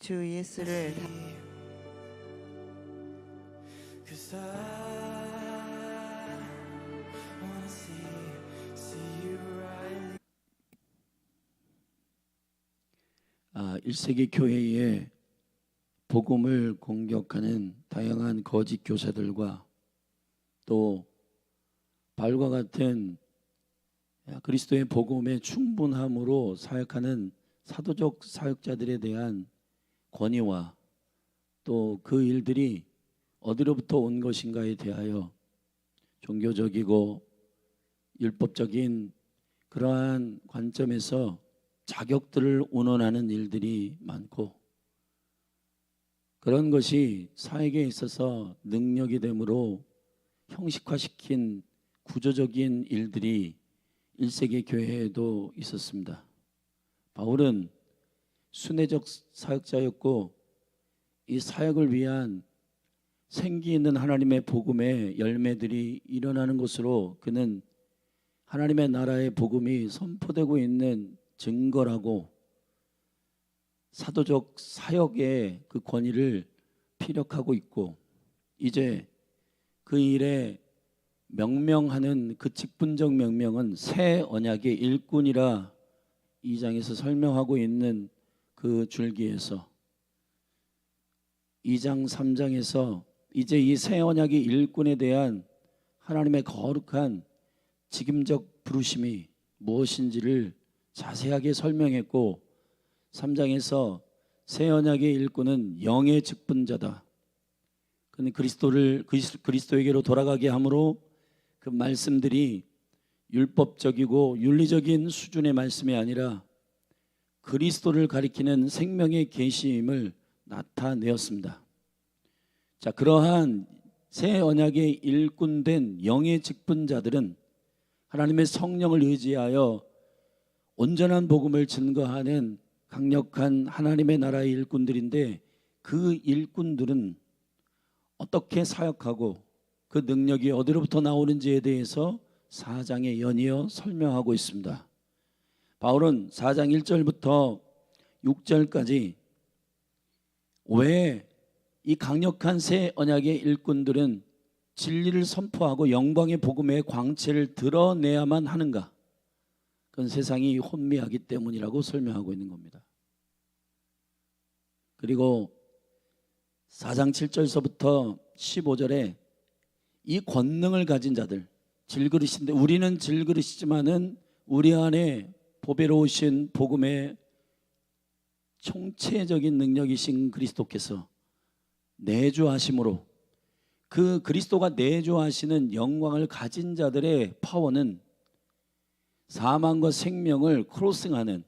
주 예수를 일 1세기 교회에 복음을 공격하는 다양한 거짓 교사들과 또 바울과 같은 그리스도의 복음의 충분함으로 사역하는 사도적 사역자들에 대한 권위와 또 그 일들이 어디로부터 온 것인가에 대하여 종교적이고 율법적인 그러한 관점에서 자격들을 운운하는 일들이 많고, 그런 것이 사역에 있어서 능력이 되므로 형식화시킨 구조적인 일들이 1세기 교회에도 있었습니다. 바울은 순회적 사역자였고, 이 사역을 위한 생기 있는 하나님의 복음의 열매들이 일어나는 것으로 그는 하나님의 나라의 복음이 선포되고 있는 증거라고 사도적 사역의 그 권위를 피력하고 있고, 이제 그 일에 명명하는 그 직분적 명명은 새 언약의 일꾼이라 2장에서 설명하고 있는 그 줄기에서 2장 3장에서 이제 이 새 언약의 일꾼에 대한 하나님의 거룩한 직임적 부르심이 무엇인지를 자세하게 설명했고, 3장에서 새 언약의 일꾼은 영의 직분자다. 그는 그리스도에게로 돌아가게 함으로 그 말씀들이 율법적이고 윤리적인 수준의 말씀이 아니라 그리스도를 가리키는 생명의 계시임을 나타내었습니다. 자, 그러한 새 언약의 일꾼된 영의 직분자들은 하나님의 성령을 의지하여 온전한 복음을 증거하는 강력한 하나님의 나라의 일꾼들인데, 그 일꾼들은 어떻게 사역하고 그 능력이 어디로부터 나오는지에 대해서 4장에 연이어 설명하고 있습니다. 바울은 4장 1절부터 6절까지 왜 이 강력한 새 언약의 일꾼들은 진리를 선포하고 영광의 복음의 광채를 드러내야만 하는가? 그건 세상이 혼미하기 때문이라고 설명하고 있는 겁니다. 그리고 4장 7절서부터 15절에 이 권능을 가진 자들, 질그릇인데 우리는 질그릇이지만은 우리 안에 보배로우신 복음의 총체적인 능력이신 그리스도께서 내주하심으로, 그 그리스도가 내주하시는 영광을 가진 자들의 파워는 사망과 생명을 크로싱하는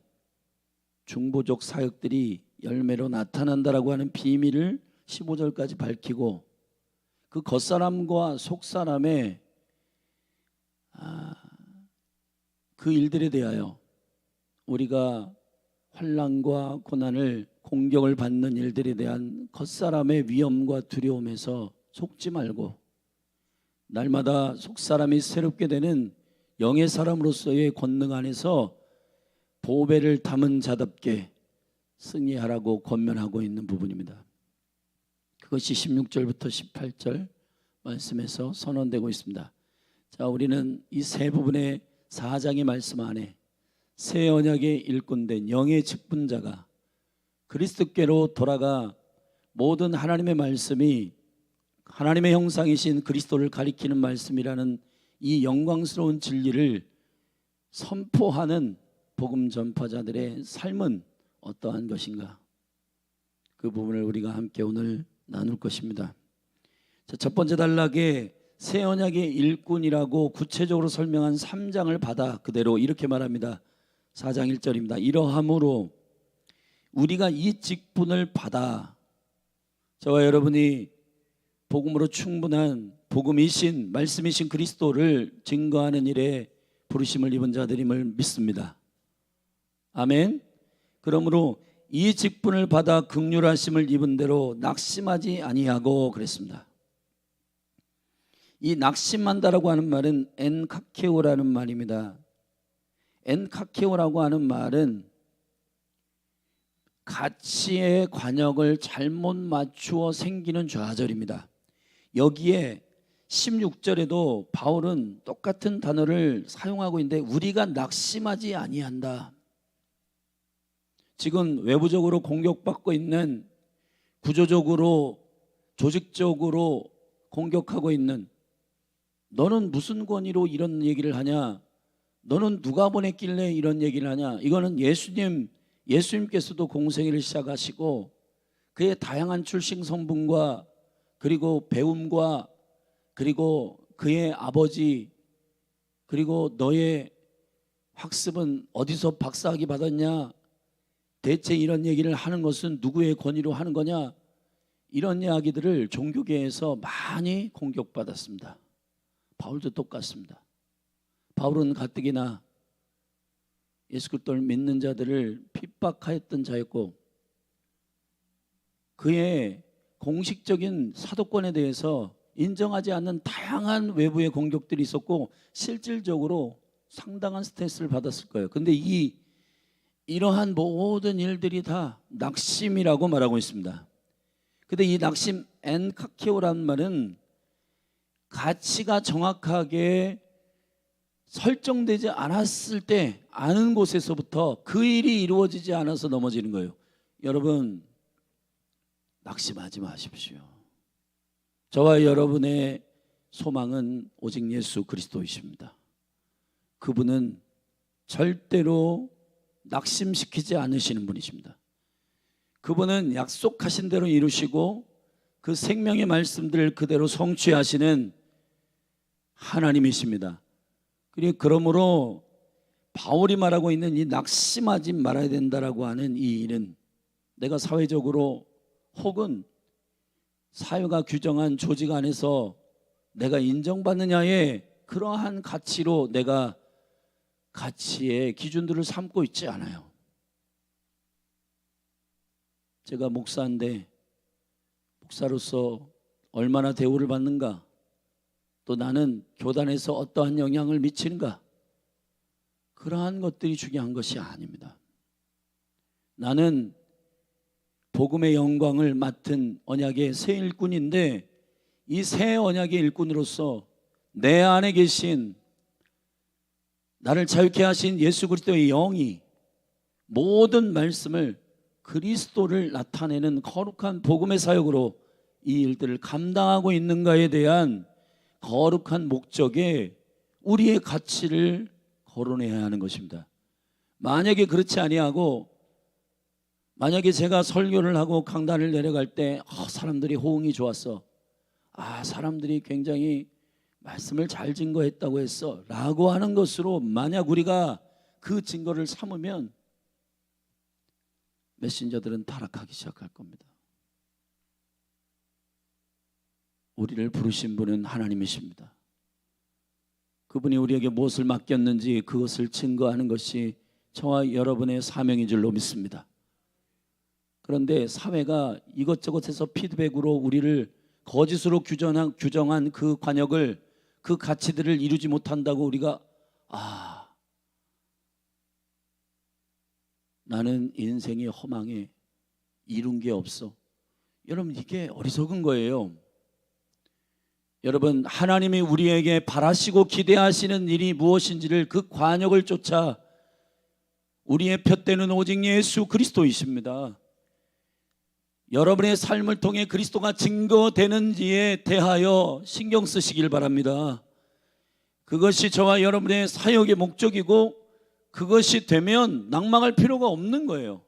중보적 사역들이 열매로 나타난다라고 하는 비밀을 15절까지 밝히고, 그 겉사람과 속사람의 그 일들에 대하여 우리가 환난과 고난을 공격을 받는 일들에 대한 겉사람의 위험과 두려움에서 속지 말고 날마다 속사람이 새롭게 되는 영의 사람으로서의 권능 안에서 보배를 담은 자답게 승리하라고 권면하고 있는 부분입니다. 그것이 16절부터 18절 말씀에서 선언되고 있습니다. 자, 우리는 이 세 부분의 4장의 말씀 안에 새 언약의 일꾼된 영의 직분자가 그리스도께로 돌아가 모든 하나님의 말씀이 하나님의 형상이신 그리스도를 가리키는 말씀이라는 이 영광스러운 진리를 선포하는 복음 전파자들의 삶은 어떠한 것인가? 그 부분을 우리가 함께 오늘 나눌 것입니다. 자, 첫 번째 단락에 새 언약의 일꾼이라고 구체적으로 설명한 3장을 받아 그대로 이렇게 말합니다. 4장 1절입니다. 이러함으로 우리가 이 직분을 받아 저와 여러분이 복음으로 충분한 복음이신 말씀이신 그리스도를 증거하는 일에 부르심을 입은 자들임을 믿습니다. 아멘. 그러므로 이 직분을 받아 긍휼하심을 입은 대로 낙심하지 아니하고 그랬습니다. 이 낙심한다라고 하는 말은 엔카케오라는 말입니다. 엔카케오라고 하는 말은 가치의 관역을 잘못 맞추어 생기는 좌절입니다. 여기에 16절에도 바울은 똑같은 단어를 사용하고 있는데 우리가 낙심하지 아니한다. 지금 외부적으로 공격받고 있는, 구조적으로 조직적으로 공격하고 있는, 너는 무슨 권위로 이런 얘기를 하냐, 너는 누가 보냈길래 이런 얘기를 하냐, 이거는 예수님께서도 공생애를 시작하시고 그의 다양한 출신 성분과 그리고 배움과 그리고 그의 아버지, 그리고 너의 학습은 어디서 박사학위 받았냐, 대체 이런 얘기를 하는 것은 누구의 권위로 하는 거냐, 이런 이야기들을 종교계에서 많이 공격받았습니다. 바울도 똑같습니다. 바울은 가뜩이나 예수 그리스도를 믿는 자들을 핍박하였던 자였고 그의 공식적인 사도권에 대해서 인정하지 않는 다양한 외부의 공격들이 있었고 실질적으로 상당한 스트레스를 받았을 거예요. 그런데 이러한 모든 일들이 다 낙심이라고 말하고 있습니다. 근데 이 낙심, 엔카케오라는 말은 가치가 정확하게 설정되지 않았을 때 아는 곳에서부터 그 일이 이루어지지 않아서 넘어지는 거예요. 여러분, 낙심하지 마십시오. 저와 여러분의 소망은 오직 예수 그리스도이십니다. 그분은 절대로 낙심시키지 않으시는 분이십니다. 그분은 약속하신 대로 이루시고 그 생명의 말씀들을 그대로 성취하시는 하나님이십니다. 그러므로 바울이 말하고 있는 이 낙심하지 말아야 된다라고 하는 이 일은 내가 사회적으로 혹은 사회가 규정한 조직 안에서 내가 인정받느냐의 그러한 가치로 내가 가치의 기준들을 삼고 있지 않아요. 제가 목사인데 목사로서 얼마나 대우를 받는가, 또 나는 교단에서 어떠한 영향을 미치는가, 그러한 것들이 중요한 것이 아닙니다. 나는 복음의 영광을 맡은 언약의 새 일꾼인데 이 새 언약의 일꾼으로서 내 안에 계신 나를 자유케 하신 예수 그리스도의 영이 모든 말씀을 그리스도를 나타내는 거룩한 복음의 사역으로 이 일들을 감당하고 있는가에 대한 거룩한 목적에 우리의 가치를 거론해야 하는 것입니다. 만약에 그렇지 아니하고 만약에 제가 설교를 하고 강단을 내려갈 때 사람들이 호응이 좋았어, 사람들이 굉장히 말씀을 잘 증거했다고 했어 라고 하는 것으로 만약 우리가 그 증거를 삼으면 메신저들은 타락하기 시작할 겁니다. 우리를 부르신 분은 하나님이십니다. 그분이 우리에게 무엇을 맡겼는지 그것을 증거하는 것이 저와 여러분의 사명인 줄로 믿습니다. 그런데 사회가 이것저것해서 피드백으로 우리를 거짓으로 규정한 그 관역을, 그 가치들을 이루지 못한다고 우리가 나는 인생의 허망에 이룬 게 없어. 여러분, 이게 어리석은 거예요. 여러분, 하나님이 우리에게 바라시고 기대하시는 일이 무엇인지를 그 관역을 쫓아 우리의 푯대는 오직 예수 그리스도이십니다. 여러분의 삶을 통해 그리스도가 증거되는지에 대하여 신경 쓰시길 바랍니다. 그것이 저와 여러분의 사역의 목적이고 그것이 되면 낭망할 필요가 없는 거예요.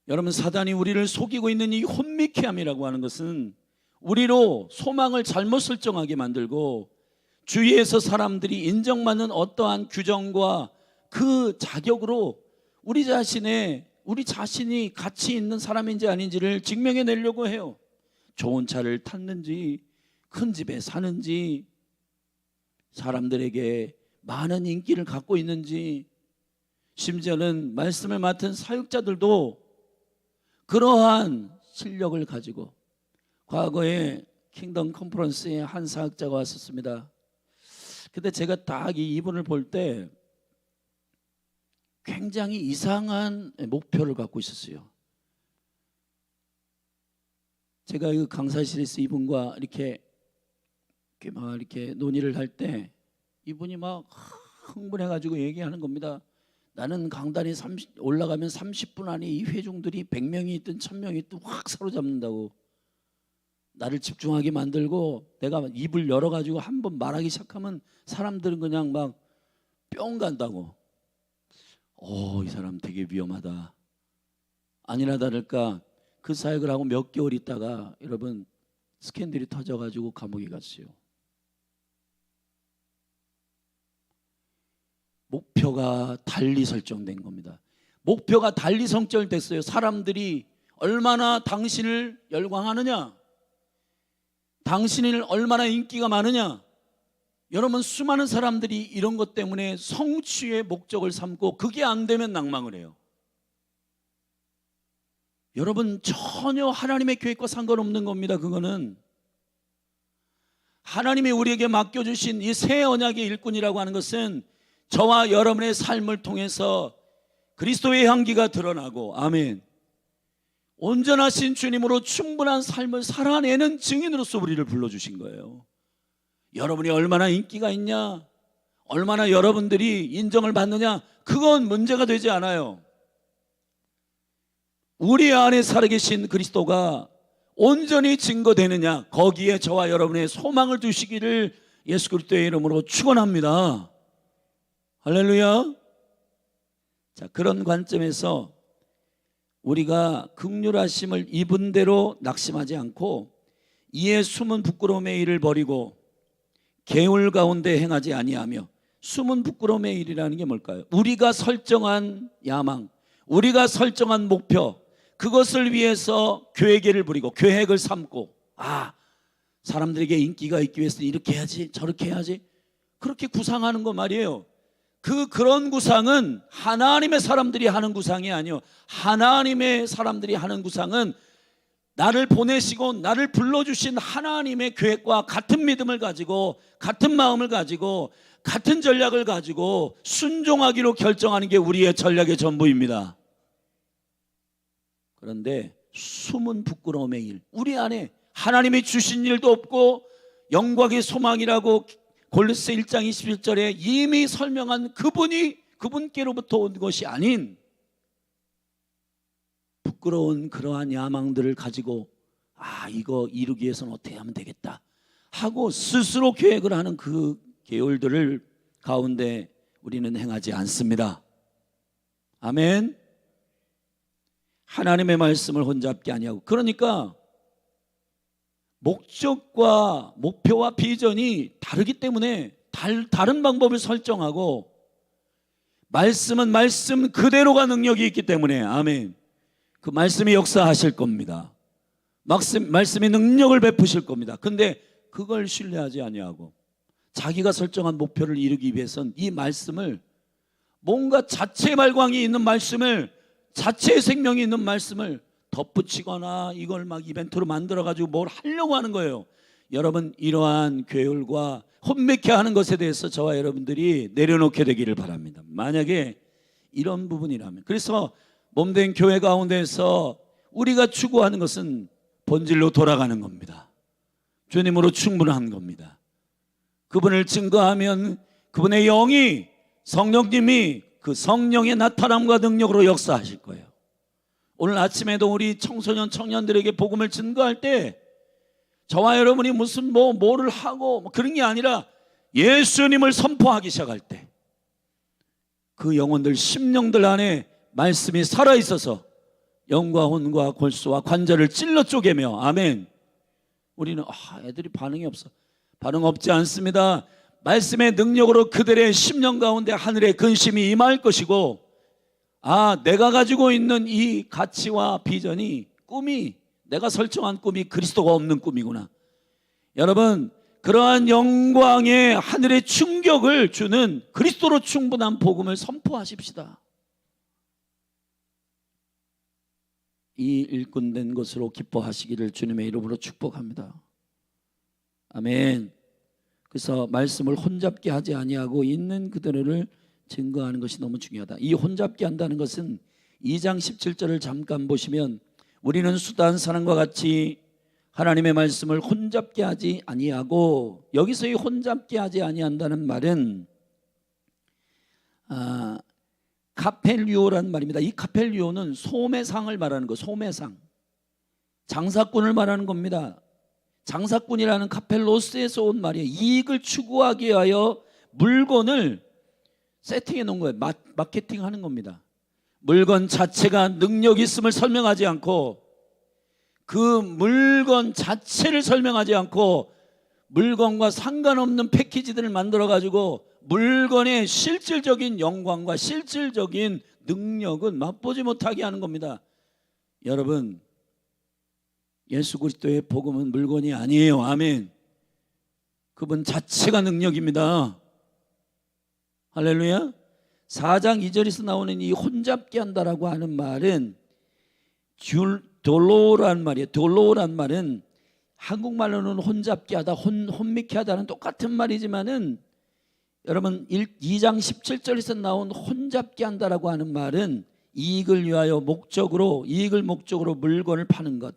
여러분, 사단이 우리를 속이고 있는 이 혼미케함이라고 하는 것은 우리로 소망을 잘못 설정하게 만들고 주위에서 사람들이 인정받는 어떠한 규정과 그 자격으로 우리 자신이 가치 있는 사람인지 아닌지를 증명해내려고 해요. 좋은 차를 탔는지, 큰 집에 사는지, 사람들에게 많은 인기를 갖고 있는지, 심지어는 말씀을 맡은 사역자들도 그러한 실력을 가지고, 과거에 킹덤 컨퍼런스에 한 사역자가 왔었습니다. 근데 제가 딱 이분을 볼 때 굉장히 이상한 목표를 갖고 있었어요. 제가 그 강사실에서 이분과 이렇게 논의를 할 때 이분이 막 흥분해가지고 얘기하는 겁니다. 나는 강단에 올라가면 30분 안에 이 회중들이 100명이 있든 1000명이 있든 확 사로잡는다고, 나를 집중하게 만들고 내가 입을 열어가지고 한번 말하기 시작하면 사람들은 그냥 막 뿅 간다고. 이 사람 되게 위험하다. 아니나 다를까 그 사역을 하고 몇 개월 있다가 여러분 스캔들이 터져가지고 감옥에 갔어요. 목표가 달리 설정된 겁니다. 목표가 달리 설정됐어요. 사람들이 얼마나 당신을 열광하느냐, 당신을 얼마나 인기가 많으냐. 여러분, 수많은 사람들이 이런 것 때문에 성취의 목적을 삼고 그게 안 되면 낭망을 해요. 여러분, 전혀 하나님의 계획과 상관없는 겁니다. 그거는 하나님이 우리에게 맡겨주신 이 새 언약의 일꾼이라고 하는 것은 저와 여러분의 삶을 통해서 그리스도의 향기가 드러나고, 아멘, 온전하신 주님으로 충분한 삶을 살아내는 증인으로서 우리를 불러주신 거예요. 여러분이 얼마나 인기가 있냐, 얼마나 여러분들이 인정을 받느냐, 그건 문제가 되지 않아요. 우리 안에 살아계신 그리스도가 온전히 증거되느냐, 거기에 저와 여러분의 소망을 두시기를 예수 그리스도의 이름으로 축원합니다. 할렐루야. 자, 그런 관점에서 우리가 긍휼하심을 입은 대로 낙심하지 않고 이에 숨은 부끄러움의 일을 버리고 개울 가운데 행하지 아니하며. 숨은 부끄러움의 일이라는 게 뭘까요? 우리가 설정한 야망, 우리가 설정한 목표, 그것을 위해서 계획을 부리고 계획을 삼고, 사람들에게 인기가 있기 위해서 이렇게 해야지 저렇게 해야지, 그렇게 구상하는 거 말이에요. 그런 구상은 하나님의 사람들이 하는 구상이 아니요, 하나님의 사람들이 하는 구상은 나를 보내시고 나를 불러주신 하나님의 계획과 같은 믿음을 가지고, 같은 마음을 가지고, 같은 전략을 가지고 순종하기로 결정하는 게 우리의 전략의 전부입니다. 그런데 숨은 부끄러움의 일, 우리 안에 하나님이 주신 일도 없고 영광의 소망이라고 골로새 1장 21절에 이미 설명한 그분께로부터 온 것이 아닌 부끄러운 그러한 야망들을 가지고 이거 이루기 위해서는 어떻게 하면 되겠다 하고 스스로 계획을 하는 그 계율들을 가운데 우리는 행하지 않습니다. 아멘. 하나님의 말씀을 혼잡게 아니하고, 그러니까 목적과 목표와 비전이 다르기 때문에 다른 방법을 설정하고, 말씀은 말씀 그대로가 능력이 있기 때문에, 아멘, 그 말씀이 역사하실 겁니다. 말씀이 능력을 베푸실 겁니다. 근데 그걸 신뢰하지 아니하고 자기가 설정한 목표를 이루기 위해서는 이 말씀을, 뭔가 자체의 발광이 있는 말씀을, 자체의 생명이 있는 말씀을 덧붙이거나 이걸 막 이벤트로 만들어가지고 뭘 하려고 하는 거예요. 여러분, 이러한 계율과 혼맥케 하는 것에 대해서 저와 여러분들이 내려놓게 되기를 바랍니다. 만약에 이런 부분이라면. 그래서 몸된 교회 가운데서 우리가 추구하는 것은 본질로 돌아가는 겁니다. 주님으로 충분한 겁니다. 그분을 증거하면 그분의 영이, 성령님이 그 성령의 나타남과 능력으로 역사하실 거예요. 오늘 아침에도 우리 청소년 청년들에게 복음을 증거할 때 저와 여러분이 무슨 뭐를 하고 그런 게 아니라 예수님을 선포하기 시작할 때 그 영혼들, 심령들 안에 말씀이 살아있어서 영과 혼과 골수와 관절을 찔러 쪼개며, 아멘. 우리는 애들이 반응이 없어. 반응 없지 않습니다. 말씀의 능력으로 그들의 심령 가운데 하늘의 근심이 임할 것이고, 내가 가지고 있는 이 가치와 비전이, 꿈이, 내가 설정한 꿈이 그리스도가 없는 꿈이구나. 여러분, 그러한 영광의 하늘의 충격을 주는 그리스도로 충분한 복음을 선포하십시다. 이 일꾼된 것으로 기뻐하시기를 주님의 이름으로 축복합니다. 아멘. 그래서 말씀을 혼잡게 하지 아니하고 있는 그대로를 증거하는 것이 너무 중요하다. 이 혼잡게 한다는 것은 2장 17절을 잠깐 보시면, 우리는 수단 사람과 같이 하나님의 말씀을 혼잡게 하지 아니하고, 여기서 이 혼잡게 하지 아니한다는 말은 카펠류오라는 말입니다. 이 카펠류오는 소매상을 말하는 거, 소매상, 장사꾼을 말하는 겁니다. 장사꾼이라는 카펠로스에서 온 말이에요. 이익을 추구하기 위하여 물건을 세팅해 놓은 거예요. 마케팅하는 겁니다. 물건 자체가 능력 있음을 설명하지 않고, 그 물건 자체를 설명하지 않고 물건과 상관없는 패키지들을 만들어 가지고 물건의 실질적인 영광과 실질적인 능력은 맛보지 못하게 하는 겁니다. 여러분, 예수 그리스도의 복음은 물건이 아니에요. 아멘. 그분 자체가 능력입니다. 할렐루야. 4장 2절에서 나오는 이 혼잡게 한다라고 하는 말은 돌로란 말이에요. 돌로란 말은 한국말로는 혼잡게 하다, 혼미케 하다는 똑같은 말이지만은, 여러분 2장 17절에서 나온 혼잡게 한다라고 하는 말은 이익을 위하여 이익을 목적으로 물건을 파는 것,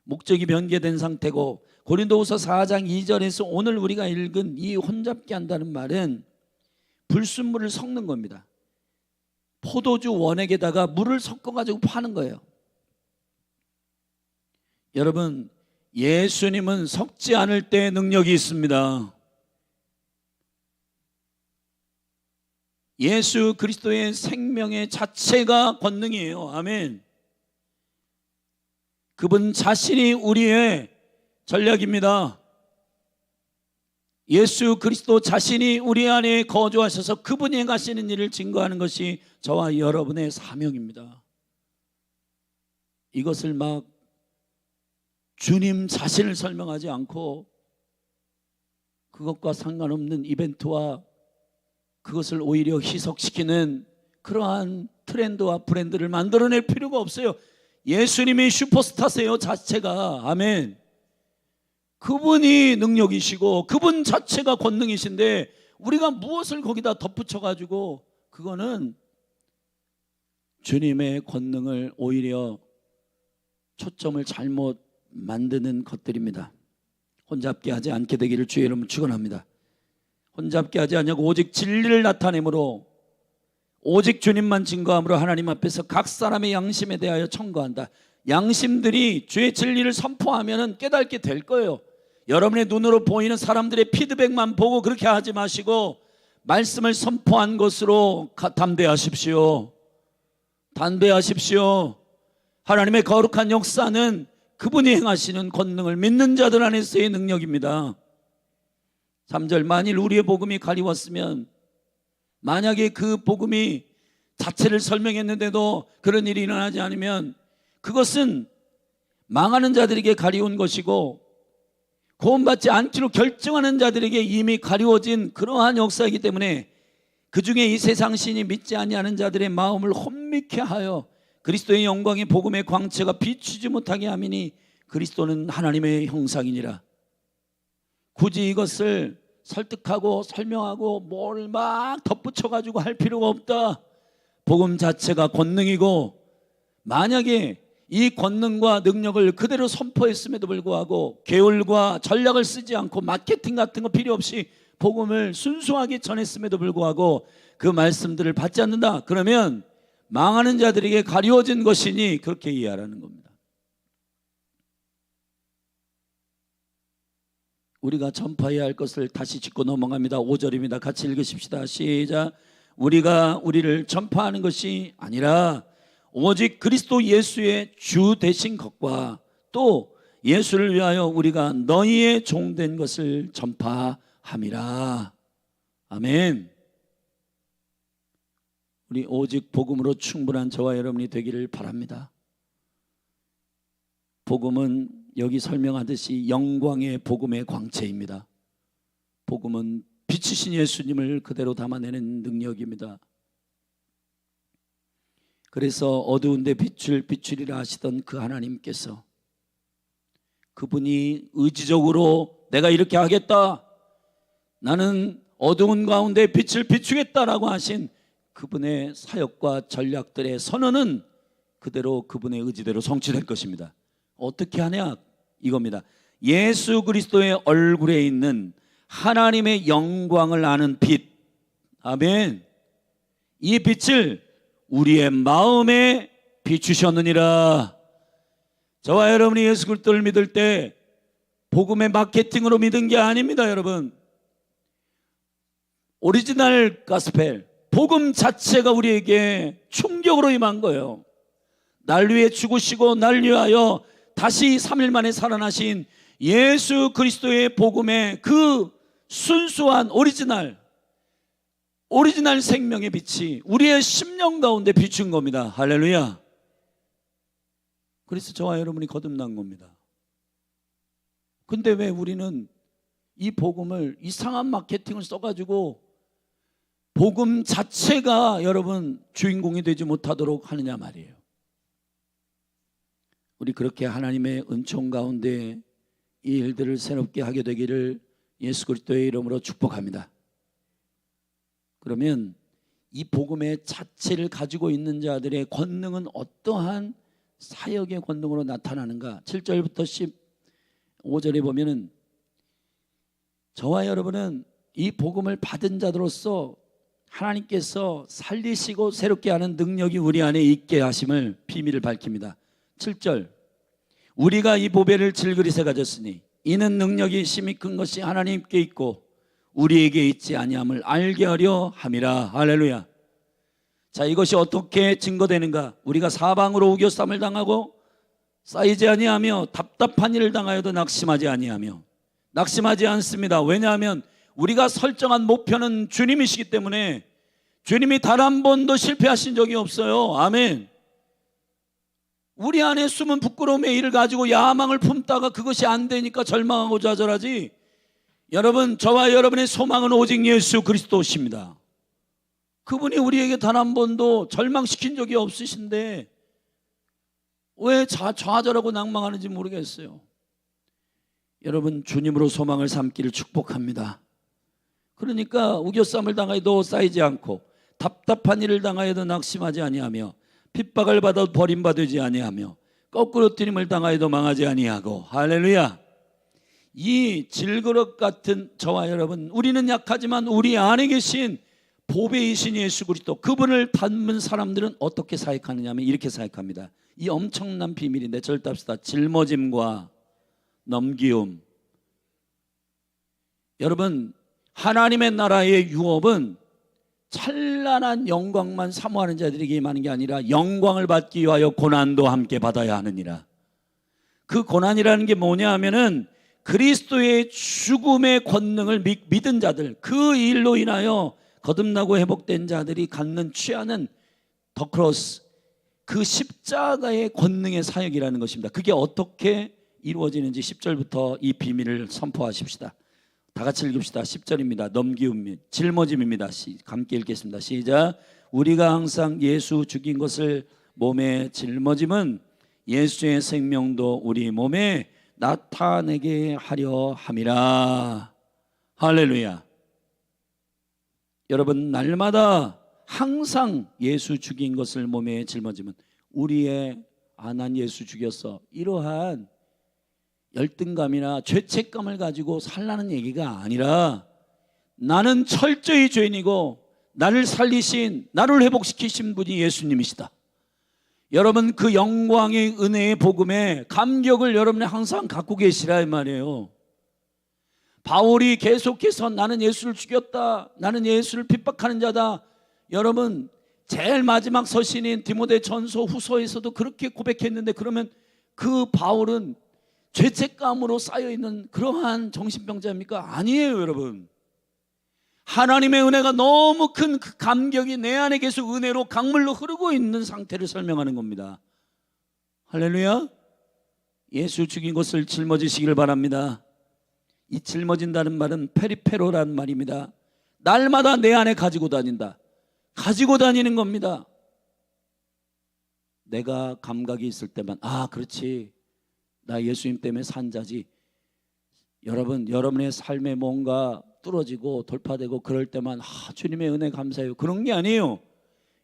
목적이 변개된 상태고, 고린도후서 4장 2절에서 오늘 우리가 읽은 이 혼잡게 한다는 말은 불순물을 섞는 겁니다. 포도주 원액에다가 물을 섞어 가지고 파는 거예요. 여러분, 예수님은 섞지 않을 때 능력이 있습니다. 예수 그리스도의 생명의 자체가 권능이에요. 아멘. 그분 자신이 우리의 전략입니다. 예수 그리스도 자신이 우리 안에 거주하셔서 그분이 행하시는 일을 증거하는 것이 저와 여러분의 사명입니다. 이것을 막 주님 자신을 설명하지 않고 그것과 상관없는 이벤트와 그것을 오히려 희석시키는 그러한 트렌드와 브랜드를 만들어낼 필요가 없어요. 예수님이 슈퍼스타세요, 자체가. 아멘. 그분이 능력이시고 그분 자체가 권능이신데 우리가 무엇을 거기다 덧붙여 가지고, 그거는 주님의 권능을 오히려 초점을 잘못 만드는 것들입니다. 혼잡게 하지 않게 되기를 주의 이름으로 축원합니다. 혼잡게 하지 않냐고 오직 진리를 나타내므로, 오직 주님만 증거함으로 하나님 앞에서 각 사람의 양심에 대하여 청구한다. 양심들이 주의 진리를 선포하면 깨닫게 될 거예요. 여러분의 눈으로 보이는 사람들의 피드백만 보고 그렇게 하지 마시고 말씀을 선포한 것으로 담대하십시오. 담대하십시오. 하나님의 거룩한 역사는 그분이 행하시는 권능을 믿는 자들 안에서의 능력입니다. 3절, 만일 우리의 복음이 가리웠으면, 만약에 그 복음이 자체를 설명했는데도 그런 일이 일어나지 않으면 그것은 망하는 자들에게 가리운 것이고 구원받지 않기로 결정하는 자들에게 이미 가리워진 그러한 역사이기 때문에, 그 중에 이 세상 신이 믿지 아니하는 자들의 마음을 혼미케 하여 그리스도의 영광의 복음의 광채가 비추지 못하게 하미니 그리스도는 하나님의 형상이니라. 굳이 이것을 설득하고 설명하고 뭘 막 덧붙여 가지고 할 필요가 없다. 복음 자체가 권능이고, 만약에 이 권능과 능력을 그대로 선포했음에도 불구하고 계율과 전략을 쓰지 않고 마케팅 같은 거 필요 없이 복음을 순수하게 전했음에도 불구하고 그 말씀들을 받지 않는다, 그러면 망하는 자들에게 가리워진 것이니 그렇게 이해하라는 겁니다. 우리가 전파해야 할 것을 다시 짚고 넘어갑니다. 5절입니다. 같이 읽으십시다. 시작. 우리를 전파하는 것이 아니라 오직 그리스도 예수의 주 되신 것과 또 예수를 위하여 우리가 너희의 종된 것을 전파함이라. 아멘. 우리 오직 복음으로 충분한 저와 여러분이 되기를 바랍니다. 복음은 여기 설명하듯이 영광의 복음의 광채입니다. 복음은 빛이신 예수님을 그대로 담아내는 능력입니다. 그래서 어두운 데 빛을 비추리라 하시던 그 하나님께서, 그분이 의지적으로 내가 이렇게 하겠다, 나는 어두운 가운데 빛을 비추겠다라고 하신 그분의 사역과 전략들의 선언은 그대로 그분의 의지대로 성취될 것입니다. 어떻게 하냐? 이겁니다. 예수 그리스도의 얼굴에 있는 하나님의 영광을 아는 빛. 아멘. 이 빛을 우리의 마음에 비추셨느니라. 저와 여러분이 예수 그리스도를 믿을 때 복음의 마케팅으로 믿은 게 아닙니다, 여러분. 오리지널 가스펠, 복음 자체가 우리에게 충격으로 임한 거예요. 날 위해 죽으시고 날 위하여 다시 3일 만에 살아나신 예수 그리스도의 복음의 그 순수한 오리지널 생명의 빛이 우리의 심령 가운데 비춘 겁니다. 할렐루야. 그래서 저와 여러분이 거듭난 겁니다. 근데 왜 우리는 이 복음을 이상한 마케팅을 써가지고 복음 자체가 여러분 주인공이 되지 못하도록 하느냐 말이에요. 우리 그렇게 하나님의 은총 가운데 이 일들을 새롭게 하게 되기를 예수 그리스도의 이름으로 축복합니다. 그러면 이 복음의 자체를 가지고 있는 자들의 권능은 어떠한 사역의 권능으로 나타나는가? 7절부터 15절에 보면은 저와 여러분은 이 복음을 받은 자들로서 하나님께서 살리시고 새롭게 하는 능력이 우리 안에 있게 하심을 비밀을 밝힙니다. 7절, 우리가 이 보배를 질그릇에 가졌으니 이는 능력이 심히 큰 것이 하나님께 있고 우리에게 있지 아니함을 알게 하려 함이라. 할렐루야. 자, 이것이 어떻게 증거되는가? 우리가 사방으로 우겨쌈을 당하고 쌓이지 아니하며 답답한 일을 당하여도 낙심하지 아니하며. 낙심하지 않습니다. 왜냐하면 우리가 설정한 목표는 주님이시기 때문에 주님이 단 한 번도 실패하신 적이 없어요. 아멘. 우리 안에 숨은 부끄러움의 일을 가지고 야망을 품다가 그것이 안 되니까 절망하고 좌절하지. 여러분, 저와 여러분의 소망은 오직 예수 그리스도십니다. 그분이 우리에게 단 한 번도 절망시킨 적이 없으신데 왜 좌절하고 낭망하는지 모르겠어요. 여러분, 주님으로 소망을 삼기를 축복합니다. 그러니까 우겨쌈을 당하여도 쌓이지 않고 답답한 일을 당하여도 낙심하지 아니하며 핍박을 받아도 버림받지 아니하며 거꾸로 뛰림을 당하여도 망하지 아니하고. 할렐루야. 이 질그릇 같은 저와 여러분, 우리는 약하지만 우리 안에 계신 보배이신 예수 그리스도, 그분을 닮은 사람들은 어떻게 사역하느냐 하면 이렇게 사역합니다. 이 엄청난 비밀인데 절답시다. 짊어짐과 넘기움. 여러분, 하나님의 나라의 유업은 찬란한 영광만 사모하는 자들에게 임하는 게 아니라 영광을 받기 위하여 고난도 함께 받아야 하느니라. 그 고난이라는 게 뭐냐 하면은 그리스도의 죽음의 권능을 믿은 자들, 그 일로 인하여 거듭나고 회복된 자들이 갖는 취하는 더 크로스, 그 십자가의 권능의 사역이라는 것입니다. 그게 어떻게 이루어지는지 10절부터 이 비밀을 선포하십시다. 다 같이 읽읍시다. 10절입니다. 넘기움, 짊어짐입니다. 함께 읽겠습니다. 시작. 우리가 항상 예수 죽인 것을 몸에 짊어짐은 예수의 생명도 우리 몸에 나타내게 하려 함이라. 할렐루야. 여러분, 날마다 항상 예수 죽인 것을 몸에 짊어짐은 우리의 난 예수 죽였어, 이러한 열등감이나 죄책감을 가지고 살라는 얘기가 아니라 나는 철저히 죄인이고 나를 살리신, 나를 회복시키신 분이 예수님이시다. 여러분, 그 영광의 은혜의 복음에 감격을 여러분이 항상 갖고 계시라 이 말이에요. 바울이 계속해서 나는 예수를 죽였다, 나는 예수를 핍박하는 자다. 여러분, 제일 마지막 서신인 디모데전서 후서에서도 그렇게 고백했는데, 그러면 그 바울은 죄책감으로 쌓여있는 그러한 정신병자입니까? 아니에요. 여러분, 하나님의 은혜가 너무 큰 그 감격이 내 안에 계속 은혜로 강물로 흐르고 있는 상태를 설명하는 겁니다. 할렐루야. 예수 죽인 것을 짊어지시기를 바랍니다. 이 짊어진다는 말은 페리페로라는 말입니다. 날마다 내 안에 가지고 다닌다, 가지고 다니는 겁니다. 내가 감각이 있을 때만, 그렇지, 나 예수님 때문에 산 자지. 여러분, 여러분의 삶에 뭔가 뚫어지고 돌파되고 그럴 때만 주님의 은혜 감사해요, 그런 게 아니에요.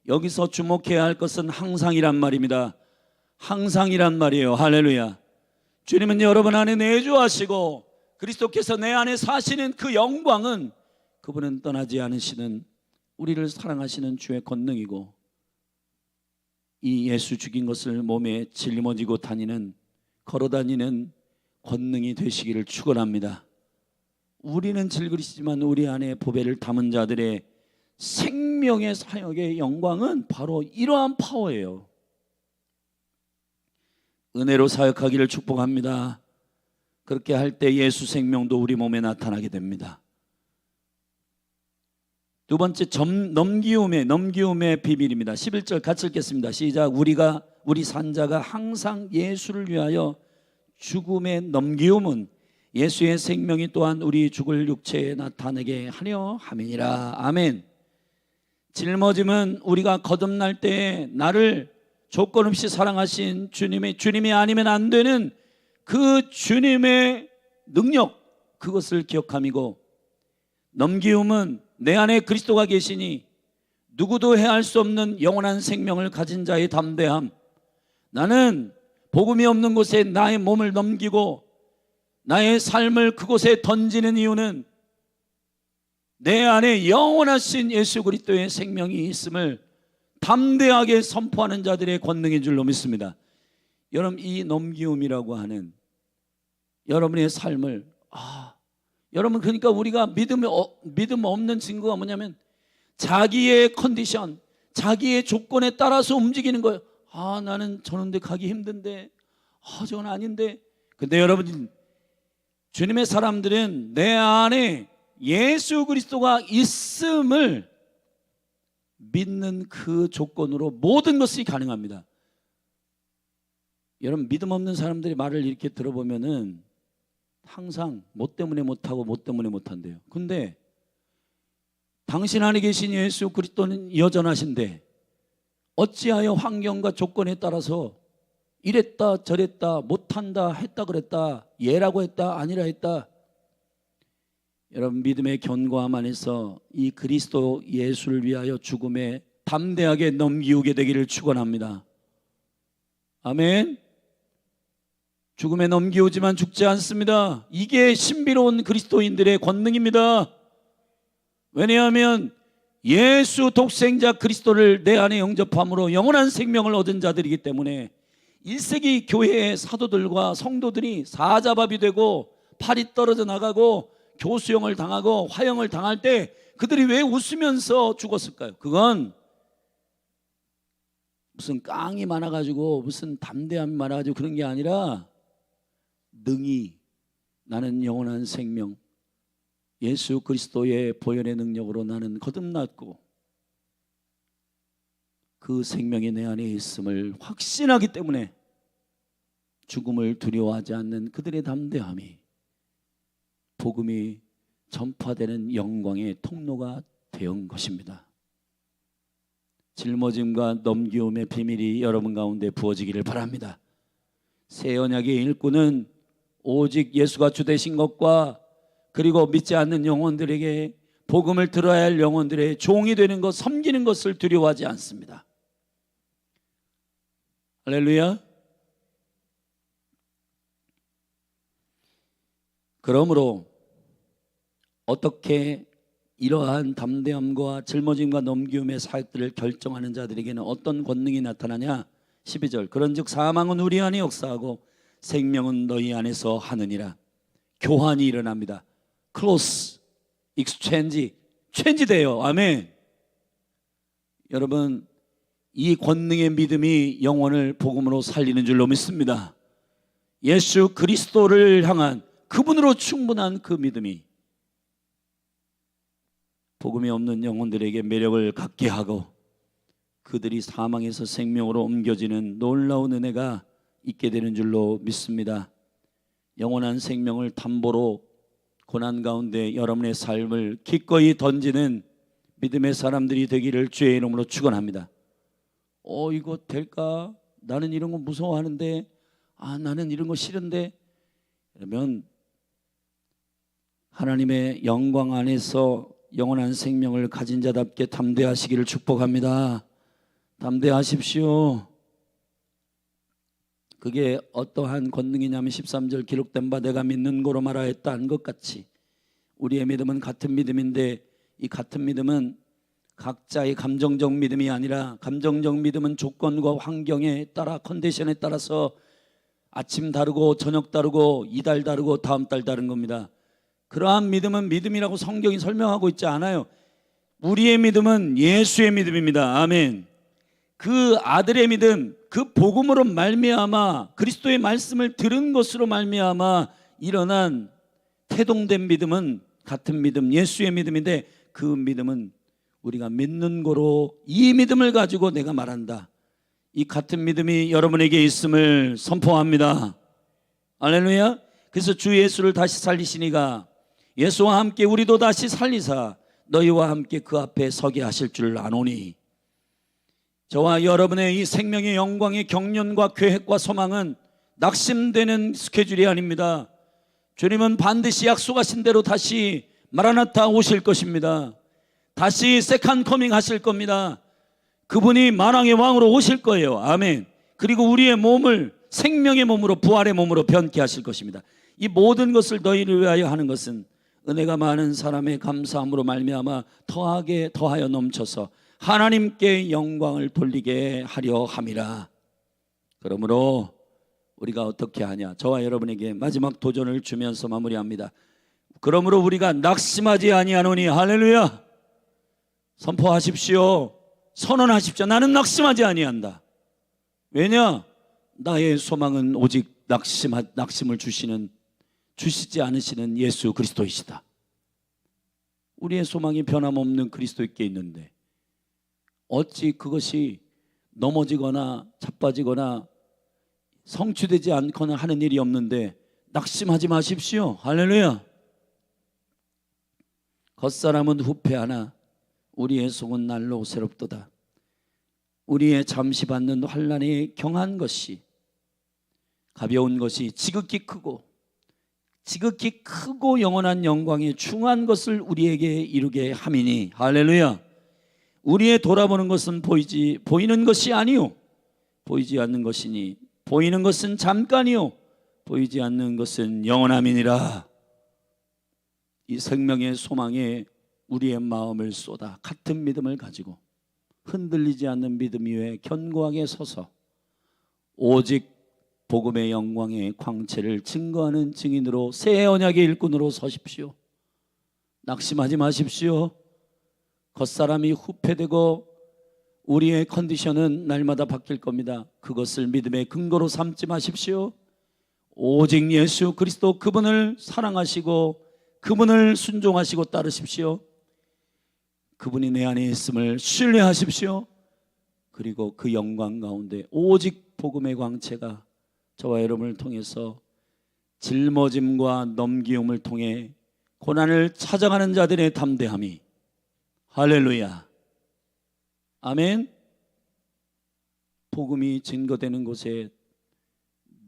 여기서 주목해야 할 것은 항상이란 말입니다. 항상이란 말이에요. 할렐루야. 주님은 여러분 안에 내주하시고 그리스도께서 내 안에 사시는 그 영광은 그분은 떠나지 않으시는 우리를 사랑하시는 주의 권능이고, 이 예수 죽인 것을 몸에 짊어지고 다니는, 걸어다니는 권능이 되시기를 축원합니다. 우리는 질그리시지만 우리 안에 보배를 담은 자들의 생명의 사역의 영광은 바로 이러한 파워예요. 은혜로 사역하기를 축복합니다. 그렇게 할 때 예수 생명도 우리 몸에 나타나게 됩니다. 두 번째, 넘기움의 비밀입니다. 11절 같이 읽겠습니다. 시작. 우리 산자가 항상 예수를 위하여 죽음에 넘기움은 예수의 생명이 또한 우리 죽을 육체에 나타내게 하려 함이니라. 아멘. 짊어짐은 우리가 거듭날 때 나를 조건 없이 사랑하신 주님이 아니면 안 되는 그 주님의 능력, 그것을 기억함이고, 넘기움은 내 안에 그리스도가 계시니 누구도 해할 수 없는 영원한 생명을 가진 자의 담대함. 나는 복음이 없는 곳에 나의 몸을 넘기고 나의 삶을 그곳에 던지는 이유는 내 안에 영원하신 예수 그리스도의 생명이 있음을 담대하게 선포하는 자들의 권능인 줄로 믿습니다. 여러분, 이 넘기움이라고 하는 여러분의 삶을, 여러분, 그러니까 우리가 믿음 없는 증거가 뭐냐면 자기의 컨디션, 자기의 조건에 따라서 움직이는 거예요. 나는 저런데 가기 힘든데, 저건 아닌데. 근데 여러분, 주님의 사람들은 내 안에 예수 그리스도가 있음을 믿는 그 조건으로 모든 것이 가능합니다. 여러분, 믿음 없는 사람들이 말을 이렇게 들어보면은 항상 뭐 때문에 못하고 뭐 때문에 못한대요. 근데 당신 안에 계신 예수 그리스도는 여전하신데 어찌하여 환경과 조건에 따라서 이랬다 저랬다 못한다 했다 그랬다, 예라고 했다 아니라 했다. 여러분, 믿음의 견고함 안에서 이 그리스도 예수를 위하여 죽음에 담대하게 넘기우게 되기를 축원합니다. 아멘. 죽음에 넘기우지만 죽지 않습니다. 이게 신비로운 그리스도인들의 권능입니다. 왜냐하면 예수 독생자 그리스도를 내 안에 영접함으로 영원한 생명을 얻은 자들이기 때문에 1세기 교회의 사도들과 성도들이 사자밥이 되고 팔이 떨어져 나가고 교수형을 당하고 화형을 당할 때 그들이 왜 웃으면서 죽었을까요? 그건 무슨 깡이 많아가지고 무슨 담대함이 많아가지고 그런 게 아니라 능히 나는 영원한 생명 예수 그리스도의 보혈의 능력으로 나는 거듭났고 그 생명이 내 안에 있음을 확신하기 때문에 죽음을 두려워하지 않는 그들의 담대함이 복음이 전파되는 영광의 통로가 된 것입니다. 짊어짐과 넘기움의 비밀이 여러분 가운데 부어지기를 바랍니다. 새 언약의 일꾼은 오직 예수가 주 되신 것과 그리고 믿지 않는 영혼들에게 복음을 들어야 할 영혼들의 종이 되는 것, 섬기는 것을 두려워하지 않습니다. 할렐루야. 그러므로 어떻게 이러한 담대함과 짊어짐과 넘기움의 사역들을 결정하는 자들에게는 어떤 권능이 나타나냐? 12절. 그런즉 사망은 우리 안에 역사하고 생명은 너희 안에서 하느니라. 교환이 일어납니다. 크로스, 익스체인지, 체인지돼요. 아멘. 여러분, 이 권능의 믿음이 영혼을 복음으로 살리는 줄로 믿습니다. 예수 그리스도를 향한 그분으로 충분한 그 믿음이 복음이 없는 영혼들에게 매력을 갖게 하고 그들이 사망에서 생명으로 옮겨지는 놀라운 은혜가 있게 되는 줄로 믿습니다. 영원한 생명을 담보로 고난 가운데 여러분의 삶을 기꺼이 던지는 믿음의 사람들이 되기를 주의 이름으로 축원합니다. 이거 될까? 나는 이런 거 무서워하는데, 나는 이런 거 싫은데. 그러면 하나님의 영광 안에서 영원한 생명을 가진 자답게 담대하시기를 축복합니다. 담대하십시오. 그게 어떠한 권능이냐면 13절 기록된 바 내가 믿는 고로 말하였다 한 것 같이 우리의 믿음은 같은 믿음인데 이 같은 믿음은 각자의 감정적 믿음이 아니라 감정적 믿음은 조건과 환경에 따라 컨디션에 따라서 아침 다르고 저녁 다르고 이달 다르고 다음 달 다른 겁니다. 그러한 믿음은 믿음이라고 성경이 설명하고 있지 않아요. 우리의 믿음은 예수의 믿음입니다. 아멘. 그 아들의 믿음, 그 복음으로 말미암아 그리스도의 말씀을 들은 것으로 말미암아 일어난 태동된 믿음은 같은 믿음, 예수의 믿음인데 그 믿음은 우리가 믿는 거로 이 믿음을 가지고 내가 말한다. 이 같은 믿음이 여러분에게 있음을 선포합니다. 할렐루야. 그래서 주 예수를 다시 살리시니가 예수와 함께 우리도 다시 살리사 너희와 함께 그 앞에 서게 하실 줄 아노니. 저와 여러분의 이 생명의 영광의 경륜과 계획과 소망은 낙심되는 스케줄이 아닙니다. 주님은 반드시 약속하신 대로 다시 마라나타 오실 것입니다. 다시 세컨 커밍 하실 겁니다. 그분이 만왕의 왕으로 오실 거예요. 아멘. 그리고 우리의 몸을 생명의 몸으로 부활의 몸으로 변케 하실 것입니다. 이 모든 것을 너희를 위하여 하는 것은 은혜가 많은 사람의 감사함으로 말미암아 더하게 더하여 넘쳐서 하나님께 영광을 돌리게 하려 함이라. 그러므로 우리가 어떻게 하냐? 저와 여러분에게 마지막 도전을 주면서 마무리합니다. 그러므로 우리가 낙심하지 아니하노니. 할렐루야. 선포하십시오. 선언하십시오. 나는 낙심하지 아니한다. 왜냐? 나의 소망은 오직 낙심을 주시지 않으시는 예수 그리스도이시다. 우리의 소망이 변함없는 그리스도께 있는데 어찌 그것이 넘어지거나 자빠지거나 성취되지 않거나 하는 일이 없는데 낙심하지 마십시오. 할렐루야. 겉사람은 후패하나 우리의 속은 날로 새롭도다. 우리의 잠시 받는 환난이 경한 것이 가벼운 것이 지극히 크고 영원한 영광의 중한 것을 우리에게 이루게 함이니. 할렐루야. 우리의 돌아보는 것은 보이는 것이 아니요 보이지 않는 것이니 보이는 것은 잠깐이요 보이지 않는 것은 영원함이니라. 이 생명의 소망에 우리의 마음을 쏟아 같은 믿음을 가지고 흔들리지 않는 믿음 위에 견고하게 서서 오직 복음의 영광의 광채를 증거하는 증인으로 새 언약의 일꾼으로 서십시오. 낙심하지 마십시오. 겉사람이 후패되고 우리의 컨디션은 날마다 바뀔 겁니다. 그것을 믿음의 근거로 삼지 마십시오. 오직 예수 그리스도 그분을 사랑하시고 그분을 순종하시고 따르십시오. 그분이 내 안에 있음을 신뢰하십시오. 그리고 그 영광 가운데 오직 복음의 광채가 저와 여러분을 통해서 짊어짐과 넘기움을 통해 고난을 찾아가는 자들의 담대함이. 할렐루야. 아멘. 복음이 증거되는 곳에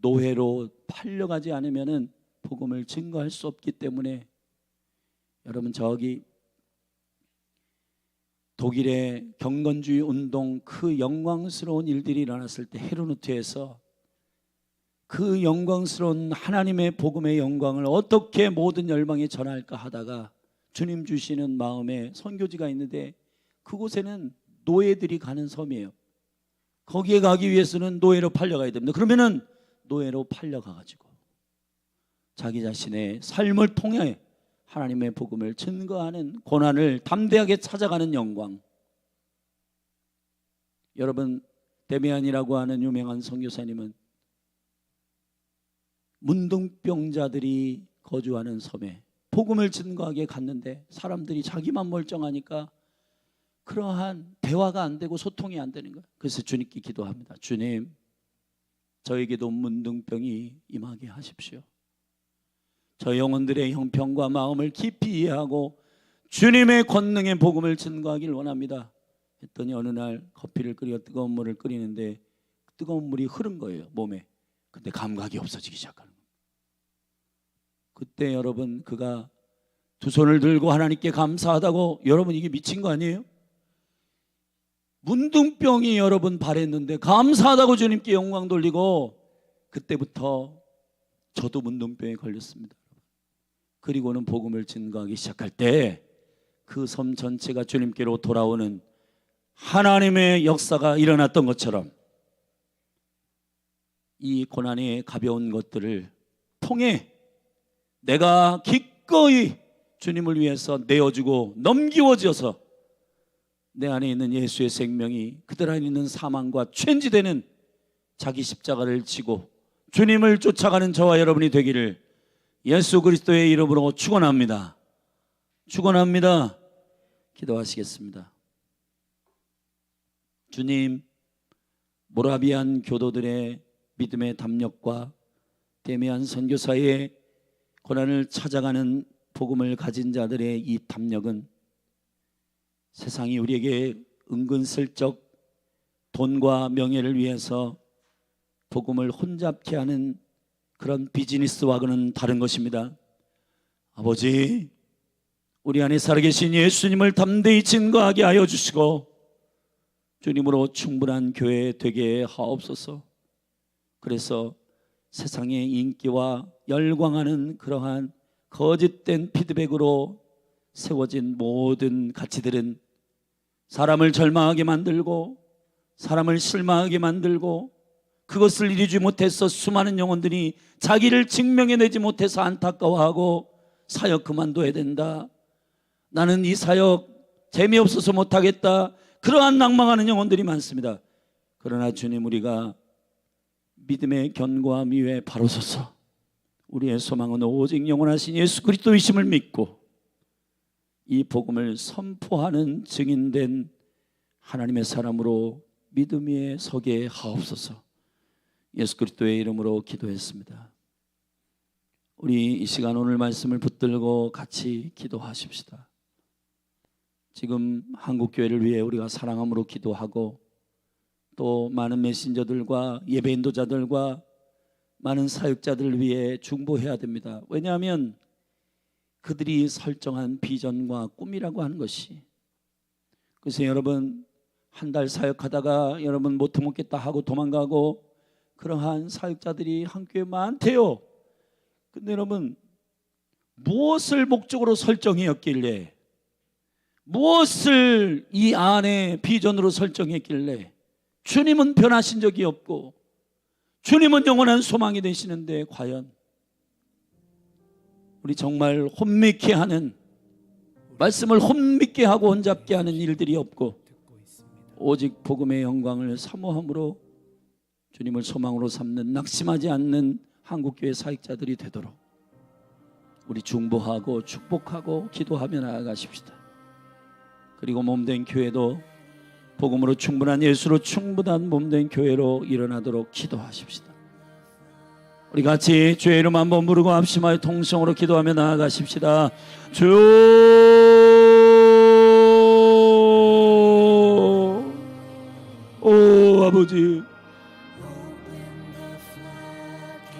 노예로 팔려가지 않으면 복음을 증거할 수 없기 때문에 여러분 저기 독일의 경건주의 운동 그 영광스러운 일들이 일어났을 때 헤르누트에서 그 영광스러운 하나님의 복음의 영광을 어떻게 모든 열방에 전할까 하다가 주님 주시는 마음에 선교지가 있는데 그곳에는 노예들이 가는 섬이에요. 거기에 가기 위해서는 노예로 팔려가야 됩니다. 그러면은 노예로 팔려가가지고 자기 자신의 삶을 통해 하나님의 복음을 증거하는 고난을 담대하게 찾아가는 영광. 여러분 데미안이라고 하는 유명한 선교사님은 문둥병자들이 거주하는 섬에 복음을 증거하게 갔는데 사람들이 자기만 멀쩡하니까 그러한 대화가 안 되고 소통이 안 되는 거예요. 그래서 주님께 기도합니다. 주님, 저에게도 문둥병이 임하게 하십시오. 저 영혼들의 형편과 마음을 깊이 이해하고 주님의 권능의 복음을 증거하길 원합니다. 했더니 어느 날 커피를 끓여 뜨거운 물을 끓이는데 뜨거운 물이 흐른 거예요, 몸에. 근데 감각이 없어지기 시작하는 거예요. 그때 여러분 그가 두 손을 들고 하나님께 감사하다고, 여러분 이게 미친 거 아니에요? 문둥병이 여러분 발했는데 감사하다고 주님께 영광 돌리고 그때부터 저도 문둥병에 걸렸습니다. 그리고는 복음을 증거하기 시작할 때 그 섬 전체가 주님께로 돌아오는 하나님의 역사가 일어났던 것처럼 이 고난의 가벼운 것들을 통해 내가 기꺼이 주님을 위해서 내어주고 넘기워져서 내 안에 있는 예수의 생명이 그들 안에 있는 사망과 천지되는 자기 십자가를 지고 주님을 쫓아가는 저와 여러분이 되기를 예수 그리스도의 이름으로 축원합니다. 축원합니다. 기도하시겠습니다. 주님, 모라비안 교도들의 믿음의 담력과 데미안 선교사의 고난을 찾아가는 복음을 가진 자들의 이 담력은 세상이 우리에게 은근슬쩍 돈과 명예를 위해서 복음을 혼잡케 하는 그런 비즈니스와는 다른 것입니다. 아버지, 우리 안에 살아계신 예수님을 담대히 증거하게 하여 주시고 주님으로 충분한 교회 되게 하옵소서. 그래서 세상의 인기와 열광하는 그러한 거짓된 피드백으로 세워진 모든 가치들은 사람을 절망하게 만들고 사람을 실망하게 만들고 그것을 이루지 못해서 수많은 영혼들이 자기를 증명해내지 못해서 안타까워하고 사역 그만둬야 된다, 나는 이 사역 재미없어서 못하겠다, 그러한 낭망하는 영혼들이 많습니다. 그러나 주님, 우리가 믿음의 견고함 위에 바로 서서 우리의 소망은 오직 영원하신 예수 그리스도이심을 믿고 이 복음을 선포하는 증인된 하나님의 사람으로 믿음 위에 서게 하옵소서. 예수 그리스도의 이름으로 기도했습니다. 우리 이 시간 오늘 말씀을 붙들고 같이 기도하십시다. 지금 한국교회를 위해 우리가 사랑함으로 기도하고 또 많은 메신저들과 예배 인도자들과 많은 사역자들을 위해 중보해야 됩니다. 왜냐하면 그들이 설정한 비전과 꿈이라고 하는 것이, 그래서 여러분 한 달 사역하다가 여러분 못 먹겠다 하고 도망가고 그러한 사역자들이 한교회에 많대요. 근데 여러분 무엇을 목적으로 설정했길래, 무엇을 이 안에 비전으로 설정했길래 주님은 변하신 적이 없고 주님은 영원한 소망이 되시는데 과연 우리 정말 혼미케 하는, 말씀을 혼미케 하고 혼잡게 하는 일들이 없고 오직 복음의 영광을 사모함으로 주님을 소망으로 삼는, 낙심하지 않는 한국교회 사역자들이 되도록 우리 중보하고 축복하고 기도하며 나아가십시다. 그리고 몸된 교회도 복음으로 충분한, 예수로 충분한 몸된 교회로 일어나도록 기도하십시다. 우리 같이 주의 이름 한번 부르고 합심하여 통성으로 기도하며 나아가십시다. 주, 오 아버지,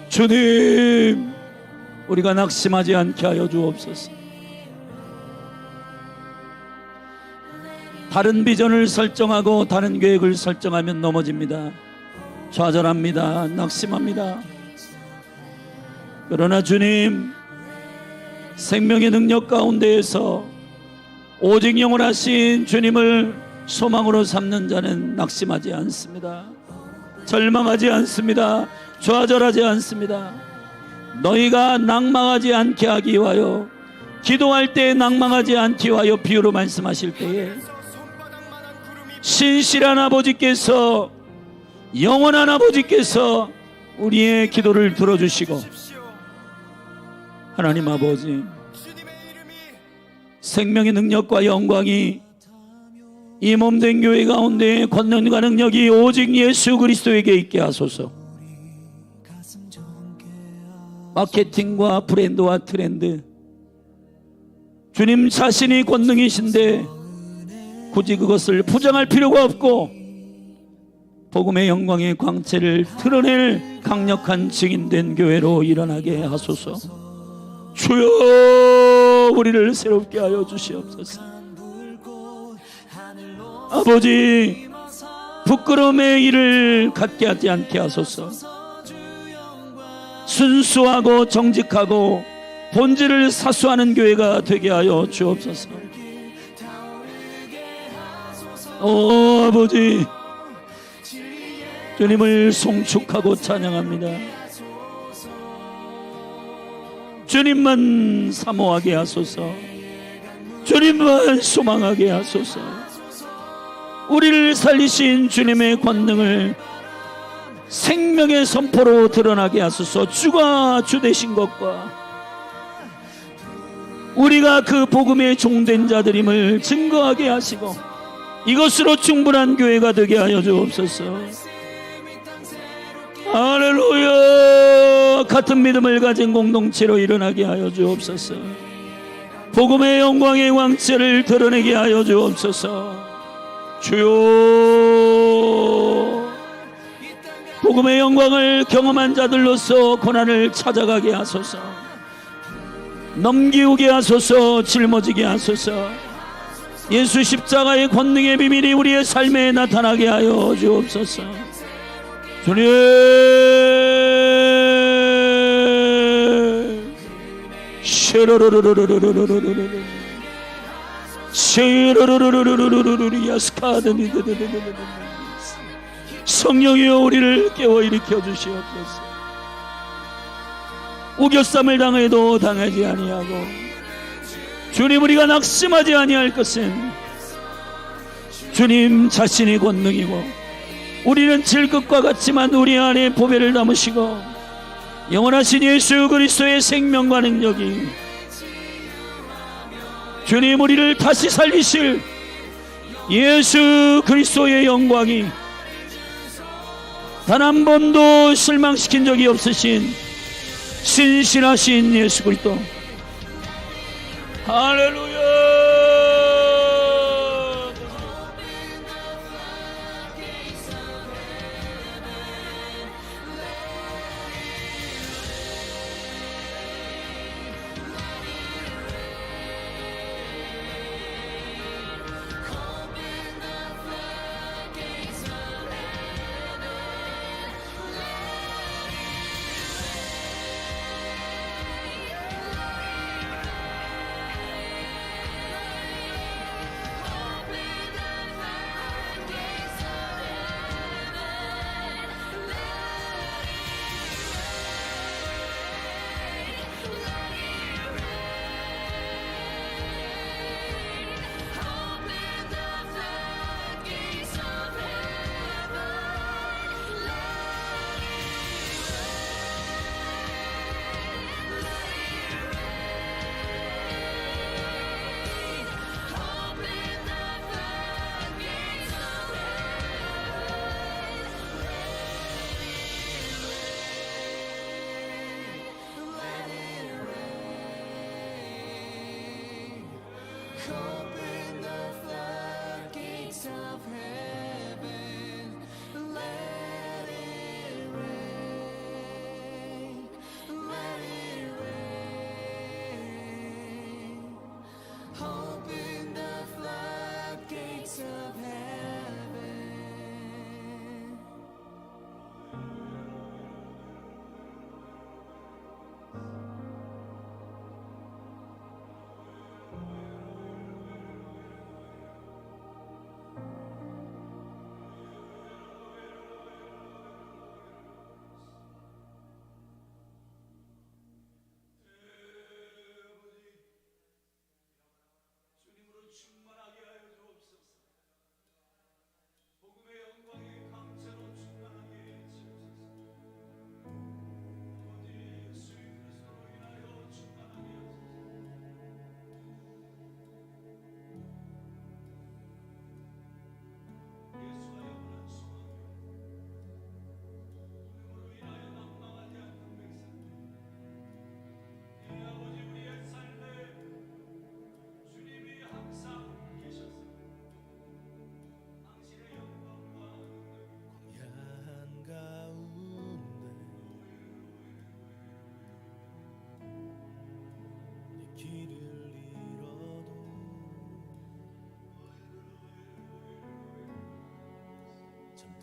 주님, 우리가 낙심하지 않게 하여 주옵소서. 다른 비전을 설정하고 다른 계획을 설정하면 넘어집니다. 좌절합니다. 낙심합니다. 그러나 주님, 생명의 능력 가운데에서 오직 영원하신 주님을 소망으로 삼는 자는 낙심하지 않습니다. 절망하지 않습니다. 좌절하지 않습니다. 너희가 낭망하지 않게 하기 위하여, 기도할 때 낭망하지 않기 위하여 비유로 말씀하실 때에 신실한 아버지께서, 영원한 아버지께서 우리의 기도를 들어주시고, 하나님 아버지, 생명의 능력과 영광이 이 몸된 교회 가운데 권능과 능력이 오직 예수 그리스도에게 있게 하소서. 마케팅과 브랜드와 트렌드, 주님 자신이 권능이신데 굳이 그것을 부정할 필요가 없고 복음의 영광의 광채를 드러낼 강력한 증인된 교회로 일어나게 하소서. 주여, 우리를 새롭게 하여 주시옵소서. 아버지, 부끄러움의 일을 갖게 하지 않게 하소서. 순수하고 정직하고 본질을 사수하는 교회가 되게 하여 주옵소서. 오 아버지, 주님을 송축하고 찬양합니다. 주님만 사모하게 하소서. 주님만 소망하게 하소서. 우리를 살리신 주님의 권능을 생명의 선포로 드러나게 하소서. 주가 주 되신 것과 우리가 그 복음의 종된 자들임을 증거하게 하시고 이것으로 충분한 교회가 되게 하여 주옵소서. 할렐루야. 같은 믿음을 가진 공동체로 일어나게 하여 주옵소서. 복음의 영광의 왕체를 드러내게 하여 주옵소서. 주여, 복음의 영광을 경험한 자들로서 고난을 찾아가게 하소서. 넘기우게 하소서. 짊어지게 하소서. 예수 십자가의 권능의 비밀이 우리의 삶에 나타나게 하여 주옵소서. 주님, 성령이여 우리를 깨워 일으켜 주시옵소서. 우겨쌈을 당해도 당하지 아니하고 주님, 우리가 낙심하지 아니할 것은 주님 자신의 권능이고 우리는 질것과 같지만 우리 안에 보배를 담으시고 영원하신 예수 그리스도의 생명과 능력이 주님 우리를 다시 살리실 예수 그리스도의 영광이 단 한 번도 실망시킨 적이 없으신 신실하신 예수 그리스도, 할렐루야.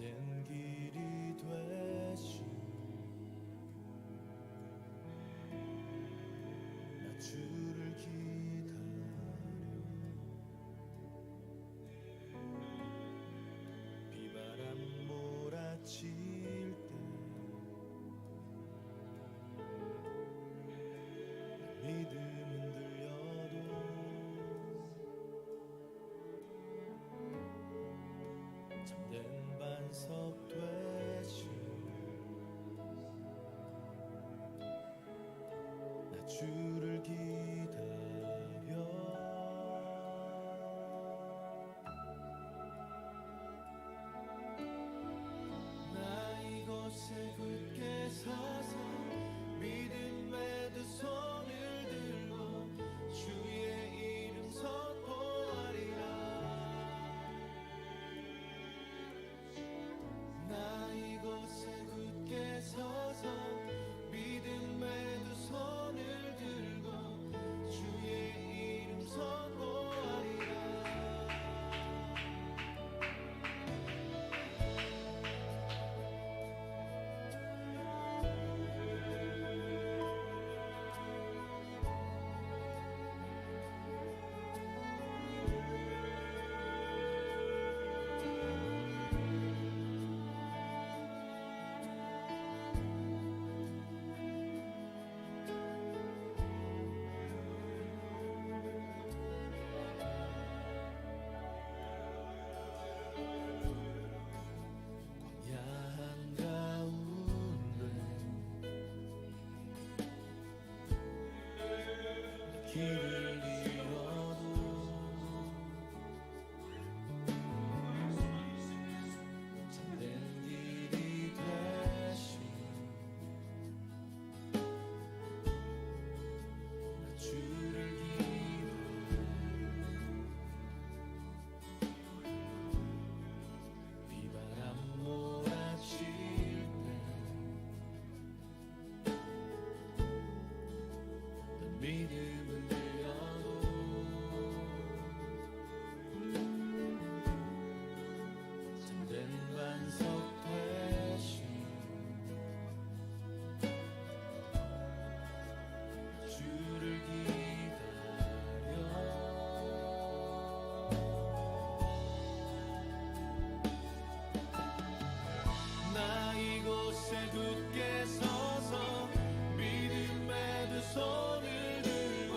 참된 길이 되시 주를 기다려 비바람 몰아칠 때 믿음은 들려도 참된 반석 되시 나 주를 기다려 나 이곳에 굳게 서서 믿음의 두 손을 들고 주의 이름 선포하리라 나 이곳에 굳게 서서 믿음의 두 손을 들고 주의 이름 선포하리라 야한 가운데 길을 잃어도 참된 길이 되신 나 주를 기다려 비바람 몰아칠 때 믿음을 들여도 참된 반석 되신 주를 기다려 나 이곳에 굳게 서서 믿음의 두 손을 들고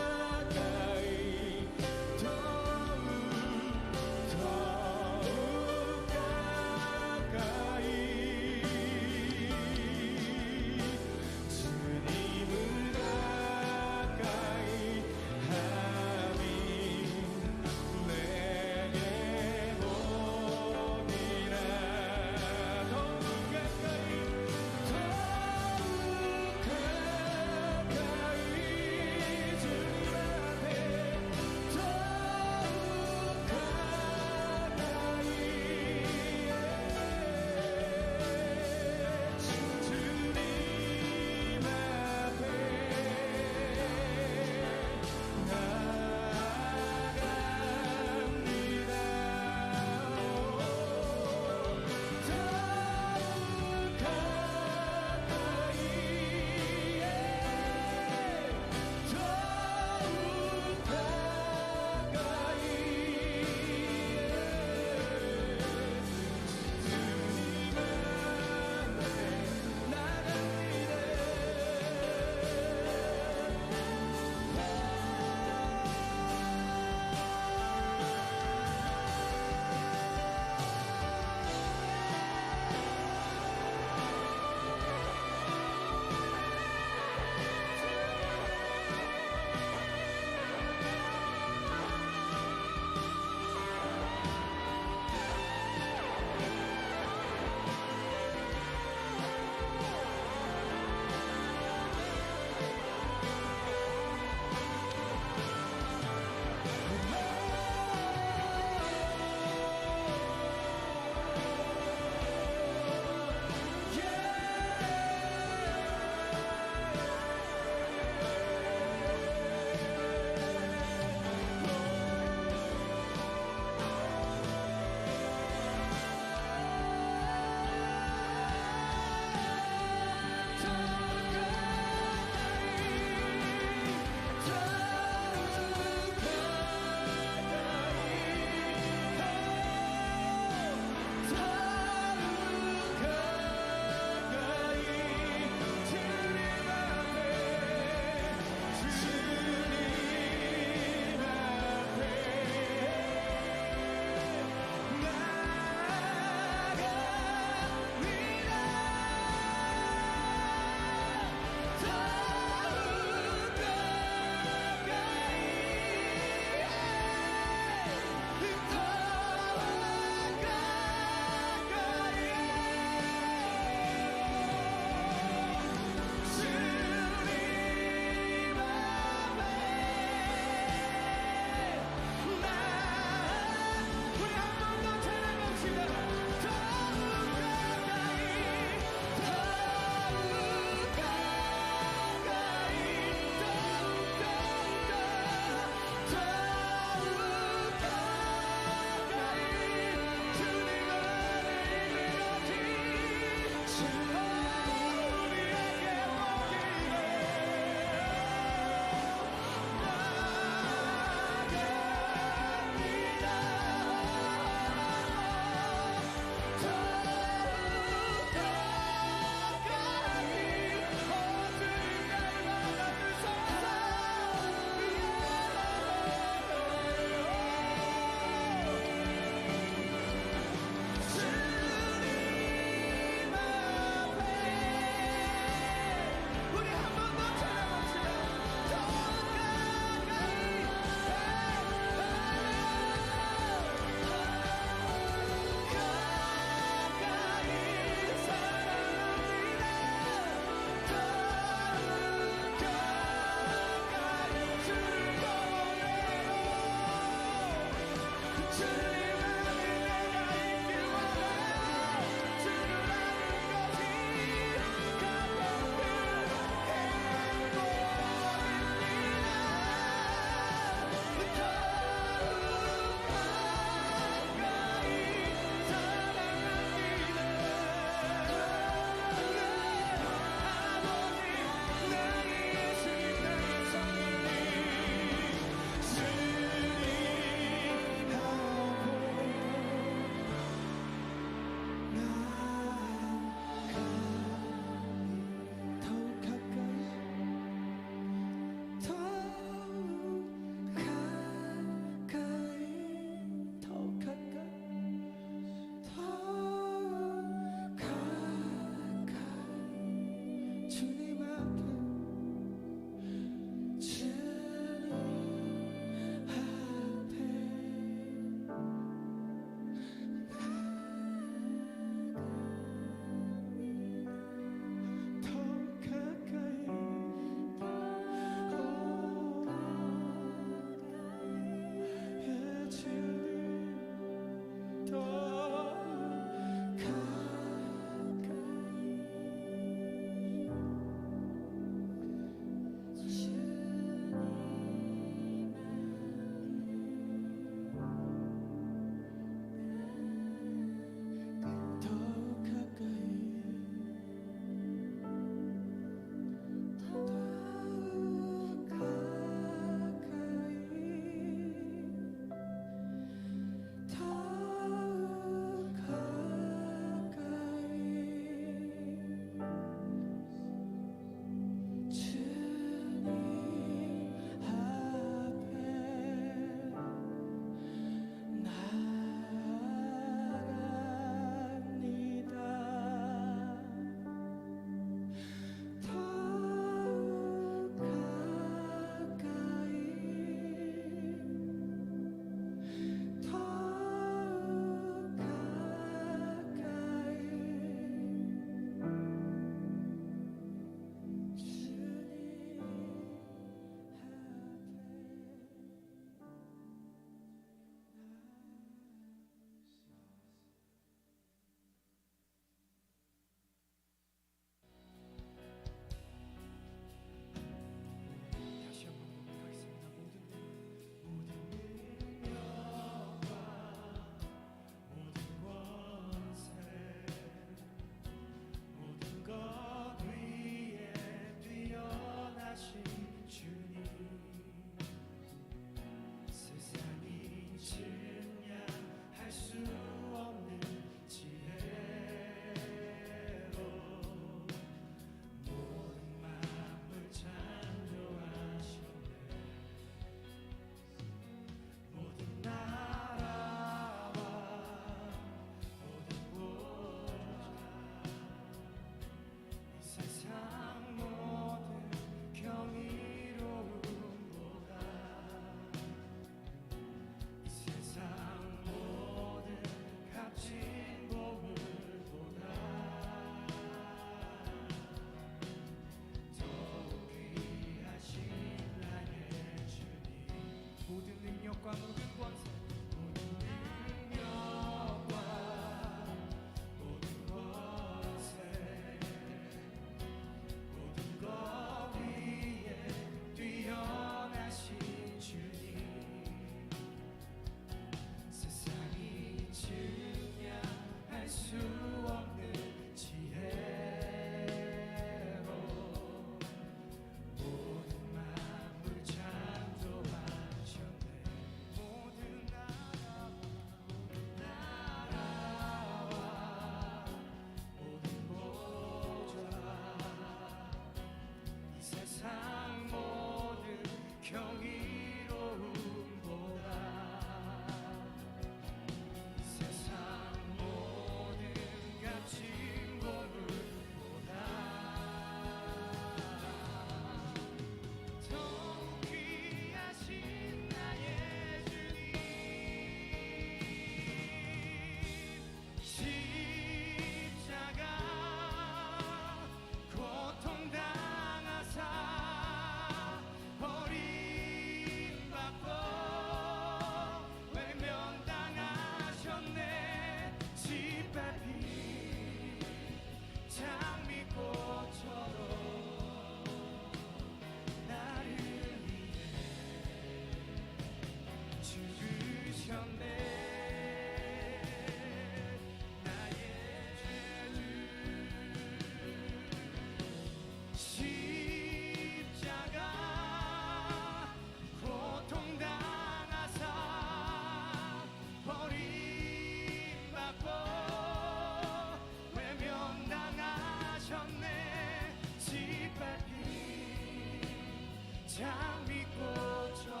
장미꽃처럼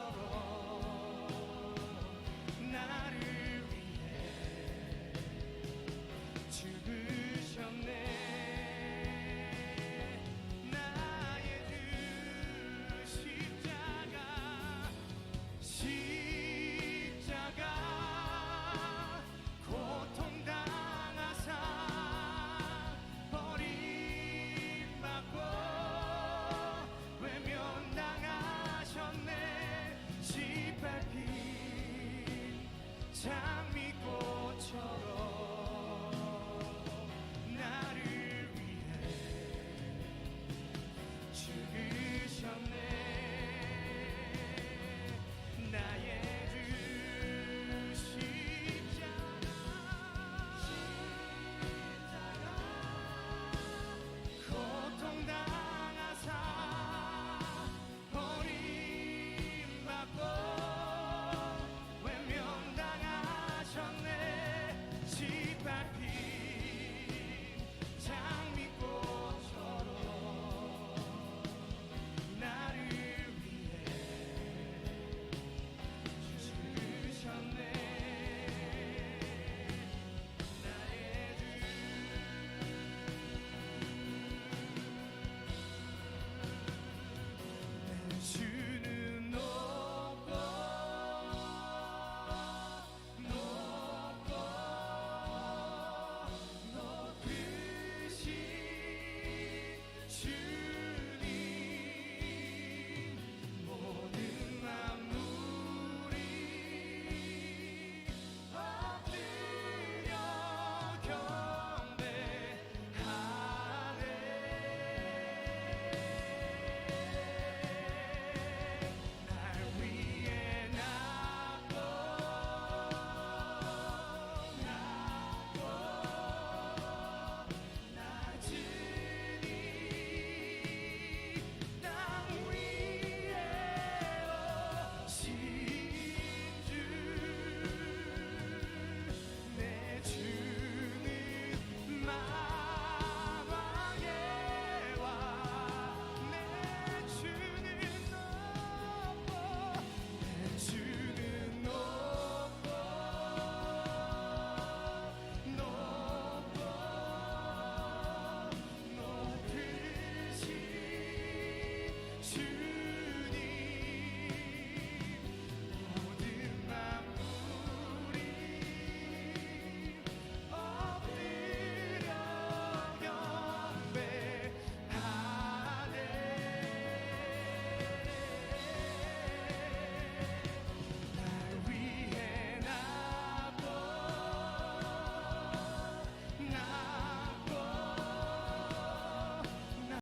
나를 위해 죽으셨네. 나의 그 십자가 고통당하사 버림받고 외면당하셨네. 짓밟힌